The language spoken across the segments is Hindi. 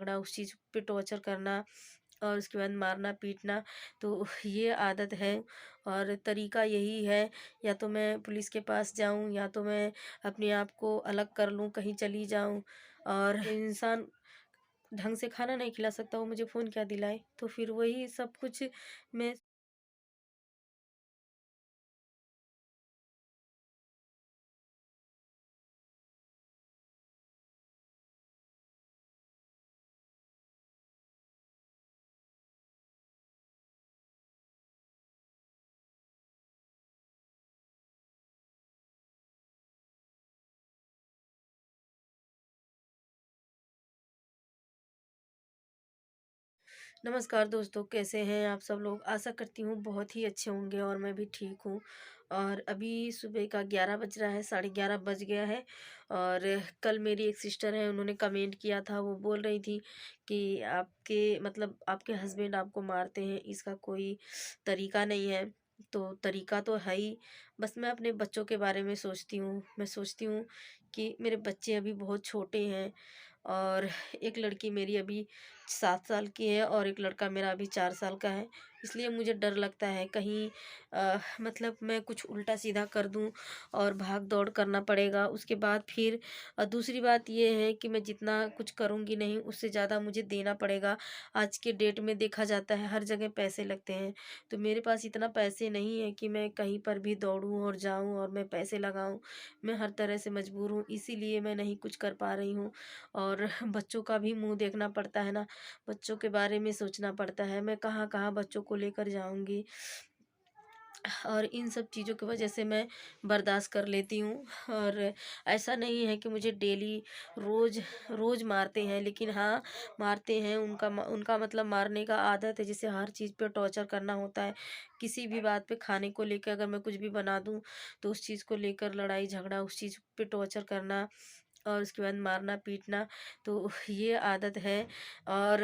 झगड़ा, उस चीज़ पे टॉर्चर करना और उसके बाद मारना पीटना, तो ये आदत है। और तरीका यही है, या तो मैं पुलिस के पास जाऊं, या तो मैं अपने आप को अलग कर लूं, कहीं चली जाऊं। और इंसान ढंग से खाना नहीं खिला सकता, वो मुझे फ़ोन क्या दिलाए, तो फिर वही सब कुछ मैं। नमस्कार दोस्तों, कैसे हैं आप सब लोग? आशा करती हूँ बहुत ही अच्छे होंगे और मैं भी ठीक हूँ। और अभी सुबह का 11 बज रहा है, साढ़े 11 बज गया है। और कल मेरी एक सिस्टर है, उन्होंने कमेंट किया था, वो बोल रही थी कि आपके मतलब आपके हस्बैंड आपको मारते हैं, इसका कोई तरीका नहीं है। तो तरीका तो है ही, बस मैं अपने बच्चों के बारे में सोचती हूँ। मैं सोचती हूँ कि मेरे बच्चे अभी बहुत छोटे हैं। और एक लड़की मेरी अभी 7 साल की है और एक लड़का मेरा अभी 4 साल का है। इसलिए मुझे डर लगता है कहीं मतलब मैं कुछ उल्टा-सीधा कर दूँ और भाग-दौड़ करना पड़ेगा। उसके बाद फिर दूसरी बात ये है कि मैं जितना कुछ करूँगी नहीं, उससे ज़्यादा मुझे देना पड़ेगा। आज के डेट में देखा जाता है हर जगह पैसे लगते हैं। तो मेरे पास इतना पैसे नहीं है कि मैं कहीं पर भी दौड़ूँ और जाऊँ और मैं पैसे लगाऊँ। मैं हर तरह से मजबूर हूँ, इसीलिए मैं नहीं कुछ कर पा रही हूँ। और बच्चों का भी मुँह देखना पड़ता है ना, बच्चों के बारे में सोचना पड़ता है। मैं कहाँ-कहाँ बच्चों को लेकर जाऊँगी, और इन सब चीज़ों की वजह से मैं बर्दाश्त कर लेती हूँ। और ऐसा नहीं है कि मुझे डेली रोज़ रोज़ मारते हैं, लेकिन हाँ, मारते हैं। उनका मतलब मारने का आदत है, जैसे हर चीज़ पे टॉर्चर करना होता है। किसी भी बात पे, खाने को लेके अगर मैं कुछ भी बना दूँ, तो उस चीज़ को लेकर लड़ाई झगड़ा, उस चीज़ पे टॉर्चर करना और उसके बाद मारना पीटना, तो ये आदत है। और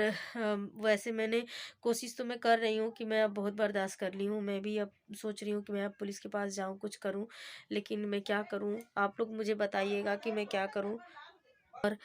वैसे मैंने कोशिश तो मैं कर रही हूँ कि मैं अब बहुत बर्दाश्त कर ली हूँ। मैं भी अब सोच रही हूँ कि मैं अब पुलिस के पास जाऊँ, कुछ करूँ, लेकिन मैं क्या करूँ? आप लोग मुझे बताइएगा कि मैं क्या करूँ? और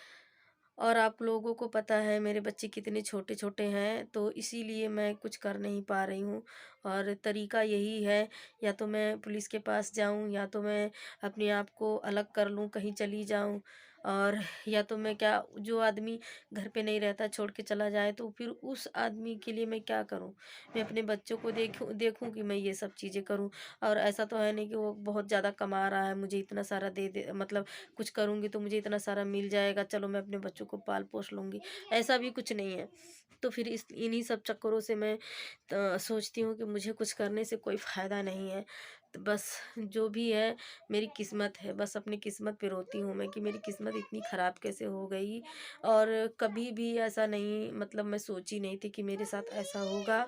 और आप लोगों को पता है मेरे बच्चे कितने छोटे-छोटे हैं, तो इसीलिए मैं कुछ कर नहीं पा रही हूँ। और तरीका यही है, या तो मैं पुलिस के पास जाऊँ, या तो मैं अपने आप को अलग कर लूँ, कहीं चली जाऊँ। और या तो मैं क्या, जो आदमी घर पे नहीं रहता छोड़ के चला जाए, तो फिर उस आदमी के लिए मैं क्या करूँ? मैं अपने बच्चों को देखूँ देखूँ कि मैं ये सब चीज़ें करूँ। और ऐसा तो है नहीं कि वो बहुत ज़्यादा कमा रहा है, मुझे इतना सारा दे दे, मतलब कुछ करूँगी तो मुझे इतना सारा मिल जाएगा, चलो मैं अपने बच्चों को पाल-पोस लूँगी, ऐसा भी कुछ नहीं है। तो फिर इस इन्हीं सब चक्करों से मैं सोचती हूँ कि मुझे कुछ करने से कोई फ़ायदा नहीं है। तो बस जो भी है मेरी किस्मत है, बस अपनी किस्मत पे रोती हूँ मैं कि मेरी किस्मत इतनी ख़राब कैसे हो गई। और कभी भी ऐसा नहीं, मतलब मैं सोची नहीं थी कि मेरे साथ ऐसा होगा।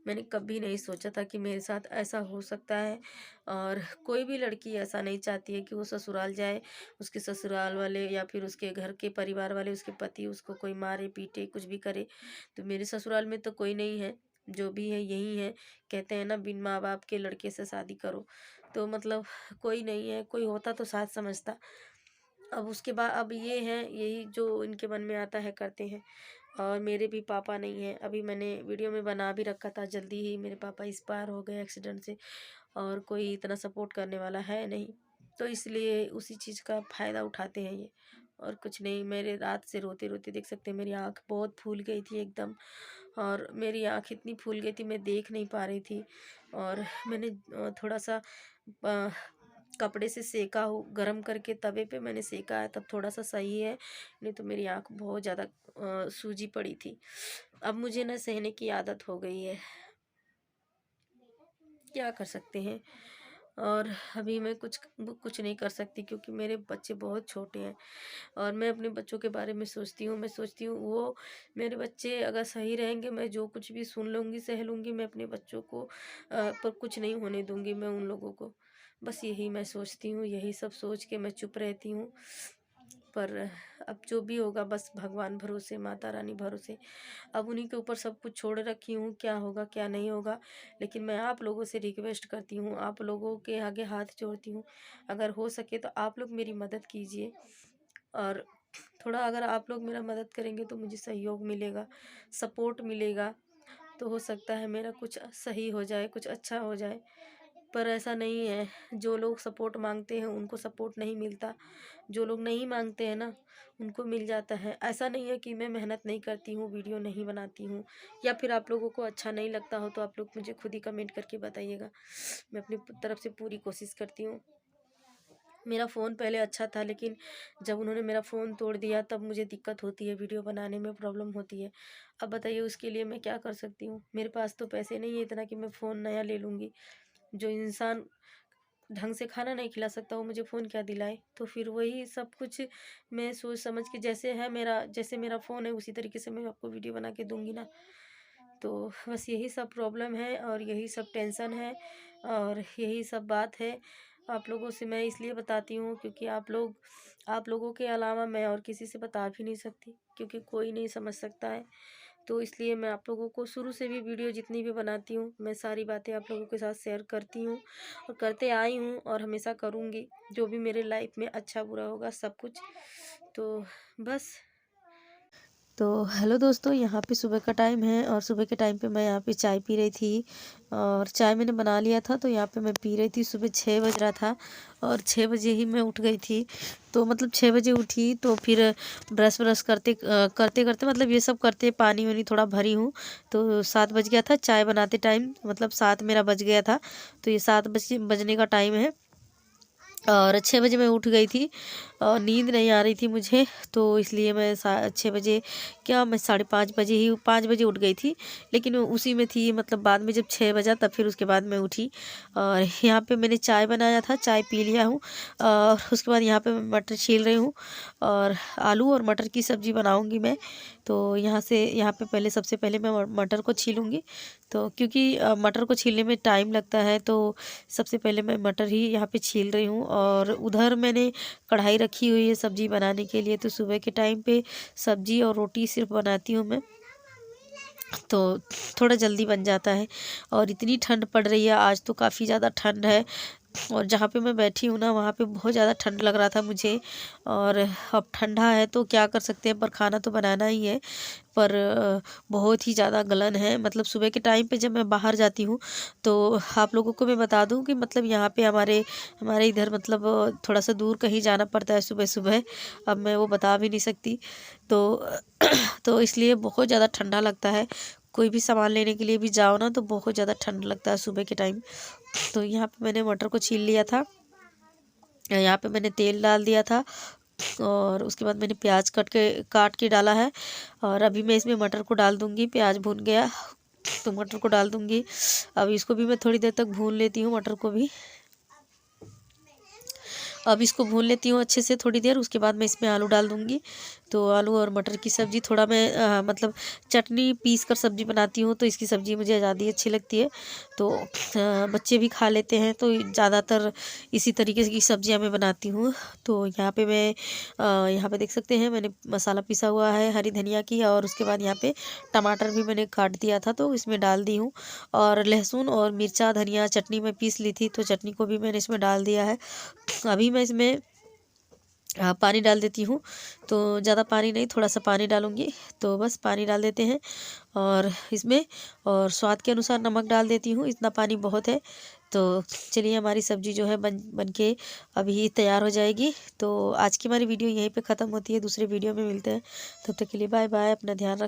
मैंने कभी नहीं सोचा था कि मेरे साथ ऐसा हो सकता है। और कोई भी लड़की ऐसा नहीं चाहती है कि वो ससुराल जाए, उसके ससुराल वाले या फिर उसके घर के परिवार वाले, उसके पति उसको कोई मारे पीटे कुछ भी करे। तो मेरे ससुराल में तो कोई नहीं है, जो भी है यही है। कहते हैं ना, बिन माँ बाप के लड़के से शादी करो, तो मतलब कोई नहीं है। कोई होता तो साथ समझता। अब उसके बाद अब ये है, यही जो इनके मन में आता है करते हैं। और मेरे भी पापा नहीं हैं। अभी मैंने वीडियो में बना भी रखा था, जल्दी ही मेरे पापा एक्सपायर हो गए एक्सीडेंट से, और कोई इतना सपोर्ट करने वाला है नहीं। तो इसलिए उसी चीज़ का फ़ायदा उठाते हैं ये, और कुछ नहीं। मेरे रात से रोते-रोते देख सकते हैं, मेरी आँख बहुत फूल गई थी एकदम। और मेरी आँख इतनी फूल गई थी, मैं देख नहीं पा रही थी। और मैंने थोड़ा-सा अ, कपड़े से सेका हो, गरम करके तवे पे मैंने सेका है, तब थोड़ा-सा सही है, नहीं तो मेरी आँख बहुत ज़्यादा सूजी पड़ी थी। अब मुझे ना सहने की आदत हो गई है, क्या कर सकते हैं? और अभी मैं कुछ नहीं कर सकती, क्योंकि मेरे बच्चे बहुत छोटे हैं। और मैं अपने बच्चों के बारे में सोचती हूँ, मैं सोचती हूँ वो मेरे बच्चे अगर सही रहेंगे, मैं जो कुछ भी सुन लूँगी, सह लूँगी, मैं अपने बच्चों को पर कुछ नहीं होने दूँगी मैं उन लोगों को। बस यही मैं सोचती हूँ, यही सब सोच के मैं चुप रहती हूँ। पर अब जो भी होगा बस भगवान भरोसे, माता रानी भरोसे। अब उन्हीं के ऊपर सब कुछ छोड़ रखी हूँ, क्या होगा क्या नहीं होगा। लेकिन मैं आप लोगों से रिक्वेस्ट करती हूँ, आप लोगों के आगे हाथ जोड़ती हूँ, अगर हो सके तो आप लोग मेरी मदद कीजिए। और थोड़ा अगर आप लोग मेरा मदद करेंगे तो मुझे सहयोग मिलेगा, सपोर्ट मिलेगा, तो हो सकता है मेरा कुछ सही हो जाए, कुछ अच्छा हो जाए। पर ऐसा नहीं है, जो लोग सपोर्ट मांगते हैं उनको सपोर्ट नहीं मिलता, जो लोग नहीं मांगते हैं ना उनको मिल जाता है। ऐसा नहीं है कि मैं मेहनत नहीं करती हूँ, वीडियो नहीं बनाती हूँ, या फिर आप लोगों को अच्छा नहीं लगता हो तो आप लोग मुझे खुद ही कमेंट करके बताइएगा। मैं अपनी तरफ से पूरी कोशिश करती हूँ। मेरा फ़ोन पहले अच्छा था, लेकिन जब उन्होंने मेरा फ़ोन तोड़ दिया तब मुझे दिक्कत होती है, वीडियो बनाने में प्रॉब्लम होती है। अब बताइए उसके लिए मैं क्या कर सकती हूँ? मेरे पास तो पैसे नहीं है इतना कि मैं फ़ोन नया ले लूँगी। जो इंसान ढंग से खाना नहीं खिला सकता वो मुझे फ़ोन क्या दिलाए? तो फिर वही सब कुछ मैं सोच समझ के, जैसे मेरा फ़ोन है उसी तरीके से मैं आपको वीडियो बना के दूँगी ना। तो बस यही सब प्रॉब्लम है और यही सब टेंशन है और यही सब बात है। आप लोगों से मैं इसलिए बताती हूँ क्योंकि आप लोगों के अलावा मैं और किसी से बता भी नहीं सकती, क्योंकि कोई नहीं समझ सकता है। तो इसलिए मैं आप लोगों को शुरू से भी वीडियो जितनी भी बनाती हूँ, मैं सारी बातें आप लोगों के साथ शेयर करती हूँ और करते आई हूँ और हमेशा करूँगी। जो भी मेरे लाइफ में अच्छा बुरा होगा सब कुछ। तो बस। तो हेलो दोस्तों, यहाँ पे सुबह का टाइम है और सुबह के टाइम पे मैं यहाँ पे चाय पी रही थी और चाय मैंने बना लिया था, तो यहाँ पे मैं पी रही थी। सुबह 6 बज रहा था और 6 बजे ही मैं उठ गई थी। तो मतलब 6 बजे उठी तो फिर ब्रश व्रश करते करते मतलब ये सब करते पानी वानी थोड़ा भरी हूँ। तो 7 बज गया था चाय बनाते टाइम, मतलब 7 मेरा बज गया था। तो ये 7 बजने का टाइम है और 6 बजे मैं उठ गई थी और नींद नहीं आ रही थी मुझे, तो इसलिए मैं 6 बजे क्या, मैं 5:30 बजे उठ गई थी। लेकिन मैं उसी में थी, मतलब बाद में जब 6 बजा तब फिर उसके बाद मैं उठी और यहाँ पे मैंने चाय बनाया था, चाय पी लिया हूँ। और उसके बाद यहाँ पे मैं मटर छील रही हूँ और आलू और मटर की सब्ज़ी बनाऊँगी मैं। तो यहाँ पे सबसे पहले मैं मटर को छीलूँगी। तो क्योंकि मटर को छीलने में टाइम लगता है, तो सबसे पहले मैं मटर ही यहाँ पे छील रही हूँ और उधर मैंने कढ़ाई रखी हुई है सब्ज़ी बनाने के लिए। तो सुबह के टाइम पे सब्ज़ी और रोटी सिर्फ बनाती हूँ मैं, तो थोड़ा जल्दी बन जाता है। और इतनी ठंड पड़ रही है आज, तो काफ़ी ज़्यादा ठंड है और जहाँ पे मैं बैठी हूँ ना वहाँ पे बहुत ज़्यादा ठंड लग रहा था मुझे। और अब ठंडा है तो क्या कर सकते हैं, पर खाना तो बनाना ही है। पर बहुत ही ज़्यादा गलन है, मतलब सुबह के टाइम पे जब मैं बाहर जाती हूँ तो आप लोगों को मैं बता दूँ कि मतलब यहाँ पे हमारे हमारे इधर मतलब थोड़ा सा दूर कहीं जाना पड़ता है सुबह सुबह। अब मैं वो बता भी नहीं सकती। तो तो इसलिए बहुत ज़्यादा ठंडा लगता है। कोई भी सामान लेने के लिए भी जाओ ना तो बहुत ज़्यादा ठंड लगता है सुबह के टाइम। तो यहाँ पे मैंने मटर को छील लिया था, यहाँ पे मैंने तेल डाल दिया था और उसके बाद मैंने प्याज काट के डाला है। और अभी मैं इसमें मटर को डाल दूँगी। प्याज भून गया तो मटर को डाल दूँगी। अब इसको भी मैं थोड़ी देर तक भून लेती हूँ, मटर को भी। अब इसको भून लेती हूँ अच्छे से थोड़ी देर, उसके बाद मैं इसमें आलू डाल दूँगी। तो आलू और मटर की सब्ज़ी थोड़ा मैं मतलब चटनी पीस कर सब्ज़ी बनाती हूँ, तो इसकी सब्ज़ी मुझे ज़्यादा अच्छी लगती है। तो बच्चे भी खा लेते हैं, तो ज़्यादातर इसी तरीके की सब्ज़ियाँ मैं बनाती हूँ। तो यहाँ पे देख सकते हैं मैंने मसाला पिसा हुआ है हरी धनिया की, और उसके बाद यहाँ पे टमाटर भी मैंने काट दिया था तो इसमें डाल दी हूँ। और लहसुन और मिर्चा धनिया चटनी मैं पीस ली थी, तो चटनी को भी मैंने इसमें डाल दिया है। अभी मैं इसमें पानी डाल देती हूँ। तो ज़्यादा पानी नहीं, थोड़ा सा पानी डालूँगी। तो बस पानी डाल देते हैं और इसमें और स्वाद के अनुसार नमक डाल देती हूँ, इतना पानी बहुत है। तो चलिए, हमारी सब्ज़ी जो है बन के अभी तैयार हो जाएगी। तो आज की हमारी वीडियो यहीं पे ख़त्म होती है, दूसरे वीडियो में मिलते हैं। तब तक के लिए बाय बाय, अपना ध्यान रखना।